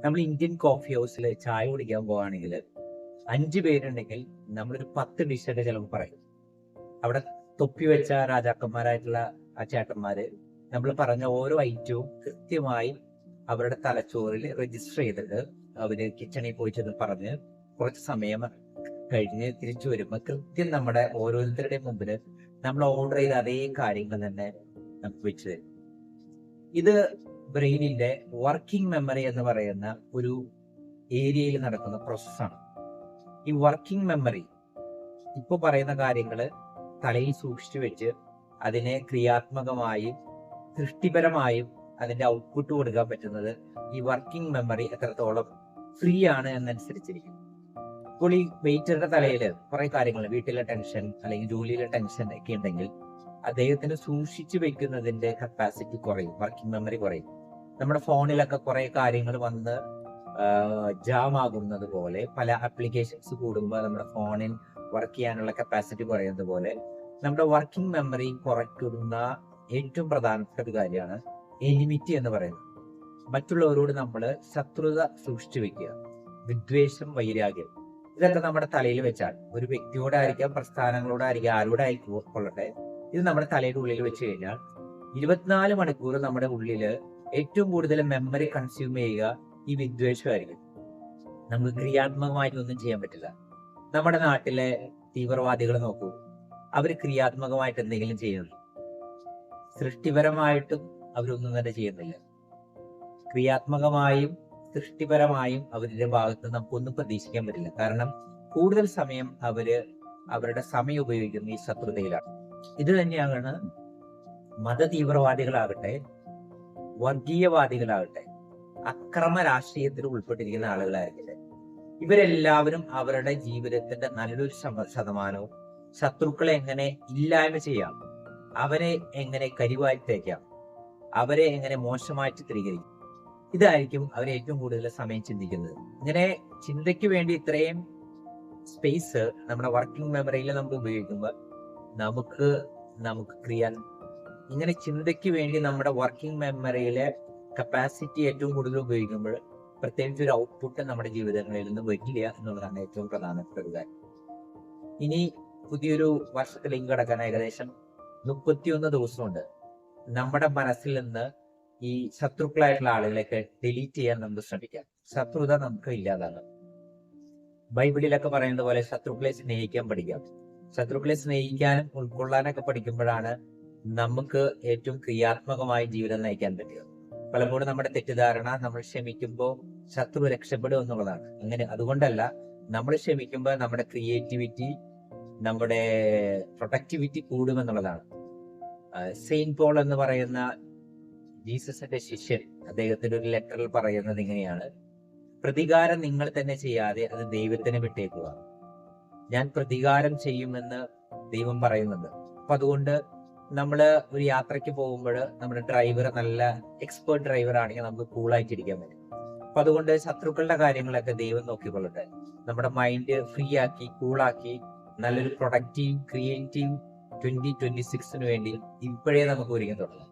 നമ്മൾ Indian coffee ഹൗസിൽ ചായ കുടിക്കാൻ പോവാണെങ്കിൽ 5 പേരുണ്ടെങ്കിൽ നമ്മളൊരു 10 ഡിഷൊക്കെ ചിലപ്പോൾ പറയും. അവിടെ തൊപ്പി വെച്ച രാജാക്കന്മാരായിട്ടുള്ള ആ ചേട്ടന്മാര് നമ്മൾ പറഞ്ഞ ഓരോ ഐറ്റവും കൃത്യമായി അവരുടെ തലച്ചോറിൽ രജിസ്റ്റർ ചെയ്തിട്ട് അവര് കിച്ചണിൽ പോയി ചെന്ന് പറഞ്ഞ് കുറച്ച് സമയം കഴിഞ്ഞ് തിരിച്ചു വരുമ്പോൾ കൃത്യം നമ്മുടെ ഓരോരുത്തരുടെയും മുമ്പിൽ നമ്മൾ ഓർഡർ ചെയ്ത അതേ കാര്യങ്ങൾ തന്നെ നമുക്ക് വെച്ച് തരും. ഇത് ബ്രെയിനിന്റെ വർക്കിംഗ് മെമ്മറി എന്ന് പറയുന്ന ഒരു ഏരിയയിൽ നടക്കുന്ന പ്രോസസ്സാണ്. ഈ വർക്കിംഗ് മെമ്മറി ഇപ്പൊ പറയുന്ന കാര്യങ്ങൾ തലയിൽ സൂക്ഷിച്ചു വെച്ച് അതിനെ ക്രിയാത്മകമായും സൃഷ്ടിപരമായും അതിന്റെ ഔട്ട്പുട്ട് കൊടുക്കാൻ പറ്റുന്നത് ഈ വർക്കിംഗ് മെമ്മറി എത്രത്തോളം ഫ്രീ ആണ് എന്നനുസരിച്ചിരിക്കും. ഇപ്പോൾ ഈ വെയിറ്ററുടെ തലയിൽ കുറെ കാര്യങ്ങൾ, വീട്ടിലെ ടെൻഷൻ അല്ലെങ്കിൽ ജോലിയിലെ ടെൻഷൻ ഒക്കെ ഉണ്ടെങ്കിൽ അദ്ദേഹത്തിന് സൂക്ഷിച്ചു വെക്കുന്നതിന്റെ കപ്പാസിറ്റി കുറയും, വർക്കിംഗ് മെമ്മറി കുറയും. നമ്മുടെ ഫോണിലൊക്കെ കുറെ കാര്യങ്ങൾ വന്ന് ജാം ആകുന്നത് പോലെ, പല ആപ്ലിക്കേഷൻസ് കൂടുമ്പോൾ നമ്മുടെ ഫോണിൽ വർക്ക് ചെയ്യാനുള്ള കപ്പാസിറ്റി കുറയുന്നത് പോലെ നമ്മുടെ വർക്കിംഗ് മെമ്മറി കുറയ്ക്കുന്ന ഏറ്റവും പ്രധാനപ്പെട്ട ഒരു കാര്യമാണ് എനിമിറ്റി എന്ന് പറയുന്നത്. മറ്റുള്ളവരോട് നമ്മൾ ശത്രുത സൂക്ഷിച്ചു വെക്കുക, വിദ്വേഷം, വൈരാഗ്യം, ഇതൊക്കെ നമ്മുടെ തലയിൽ വെച്ചാൽ, ഒരു വ്യക്തിയോടായിരിക്കാം, പ്രസ്ഥാനങ്ങളോടായിരിക്കാം, ആരോടായിരിക്കും കൊള്ളട്ടെ, ഇത് നമ്മുടെ തലയുടെ ഉള്ളിൽ വെച്ച് കഴിഞ്ഞാൽ 24 മണിക്കൂർ നമ്മുടെ ഉള്ളില് ഏറ്റവും കൂടുതൽ മെമ്മറി കൺസ്യൂം ചെയ്യുക ഈ വിദ്വേഷമായിരിക്കും. നമുക്ക് ക്രിയാത്മകമായിട്ടൊന്നും ചെയ്യാൻ പറ്റില്ല. നമ്മുടെ നാട്ടിലെ തീവ്രവാദികൾ നോക്കൂ, അവർ ക്രിയാത്മകമായിട്ട് എന്തെങ്കിലും ചെയ്യുന്നു? സൃഷ്ടിപരമായിട്ടും അവരൊന്നും തന്നെ ചെയ്യുന്നില്ല. ക്രിയാത്മകമായും സൃഷ്ടിപരമായും അവരുടെ ഭാഗത്ത് നമുക്കൊന്നും പ്രതീക്ഷിക്കാൻ പറ്റില്ല. കാരണം കൂടുതൽ സമയം അവരുടെ സമയം ഉപയോഗിക്കുന്ന ഈ ശത്രുതയിലാണ്. ഇത് തന്നെയാണ് മത തീവ്രവാദികളാകട്ടെ, വർഗീയവാദികളാകട്ടെ, അക്രമ രാഷ്ട്രീയത്തിൽ ഉൾപ്പെട്ടിരിക്കുന്ന ആളുകളായിരിക്കട്ടെ, ഇവരെല്ലാവരും അവരുടെ ജീവിതത്തിന്റെ നല്ലൊരു ശതമാനവും ശത്രുക്കളെ എങ്ങനെ ഇല്ലായ്മ ചെയ്യാം, അവരെ എങ്ങനെ കരിവാഴ്ത്തേക്കാം, അവരെ എങ്ങനെ മോശമായി ചിത്രീകരിക്കും, ഇതായിരിക്കും അവർ ഏറ്റവും കൂടുതൽ സമയം ചിന്തിക്കുന്നത്. ഇങ്ങനെ ചിന്തയ്ക്ക് വേണ്ടി ഇത്രയും സ്പേസ് നമ്മുടെ വർക്കിംഗ് മെമ്മറിയിൽ നമുക്ക് ഉപയോഗിക്കുമ്പോൾ നമുക്ക് ഇങ്ങനെ ചിന്തയ്ക്ക് വേണ്ടി നമ്മുടെ വർക്കിംഗ് മെമ്മറിയിലെ കപ്പാസിറ്റി ഏറ്റവും കൂടുതൽ ഉപയോഗിക്കുമ്പോൾ പ്രത്യേകിച്ച് ഒരു ഔട്ട്പുട്ട് നമ്മുടെ ജീവിതങ്ങളിൽ നിന്ന് വരില്ല എന്നുള്ളതാണ് ഏറ്റവും പ്രധാനപ്പെട്ട ഒരു കാര്യം. ഇനി പുതിയൊരു വർഷത്തിലേക്ക് കടക്കാൻ ഏകദേശം 31 ദിവസമുണ്ട്. നമ്മുടെ മനസ്സിൽ നിന്ന് ഈ ശത്രുക്കളായിട്ടുള്ള ആളുകളെയൊക്കെ ഡിലീറ്റ് ചെയ്യാൻ നമുക്ക് ശ്രമിക്കാം. ശത്രുത നമുക്ക് ഇല്ലാതാകാം. ബൈബിളിലൊക്കെ പറയുന്നത് പോലെ ശത്രുക്കളെ സ്നേഹിക്കാൻ പഠിക്കാം. ശത്രുക്കളെ സ്നേഹിക്കാനും ഉൾക്കൊള്ളാനൊക്കെ പഠിക്കുമ്പോഴാണ് നമുക്ക് ഏറ്റവും ക്രിയാത്മകമായി ജീവിതം നയിക്കാൻ പറ്റുക. പലപ്പോഴും നമ്മുടെ തെറ്റിദ്ധാരണ നമ്മൾ ക്ഷമിക്കുമ്പോൾ ശത്രു രക്ഷപ്പെടും എന്നുള്ളതാണ്. അതുകൊണ്ടല്ല, നമ്മൾ ക്ഷമിക്കുമ്പോൾ നമ്മുടെ ക്രിയേറ്റിവിറ്റി, നമ്മുടെ പ്രൊഡക്ടിവിറ്റി കൂടുമെന്നുള്ളതാണ്. സെയിന്റ് പോൾ എന്ന് പറയുന്ന ജീസസിന്റെ ശിഷ്യൻ അദ്ദേഹത്തിന്റെ ഒരു ലെറ്ററിൽ പറയുന്നത് ഇങ്ങനെയാണ്: പ്രതികാരം നിങ്ങൾ തന്നെ ചെയ്യാതെ അത് ദൈവത്തിന് വിട്ടേക്കുക. ഞാൻ പ്രതികാരം ചെയ്യുമെന്ന് ദൈവം പറയുന്നുണ്ട്. അപ്പൊ അതുകൊണ്ട് നമ്മള് ഒരു യാത്രയ്ക്ക് പോകുമ്പോൾ നമ്മുടെ ഡ്രൈവർ നല്ല എക്സ്പേർട്ട് ഡ്രൈവർ ആണെങ്കിൽ നമുക്ക് കൂളായിട്ടിരിക്കാൻ പറ്റും. അപ്പൊ അതുകൊണ്ട് ശത്രുക്കളുടെ കാര്യങ്ങളൊക്കെ ദൈവം നോക്കിക്കൊള്ളട്ടെ. നമ്മുടെ മൈൻഡ് ഫ്രീ ആക്കി, കൂളാക്കി, നല്ലൊരു പ്രൊഡക്റ്റീവ്, ക്രിയേറ്റീവ് 2026 വേണ്ടി ഇപ്പോഴേ നമുക്ക് ഒരുങ്ങി തുടങ്ങാം.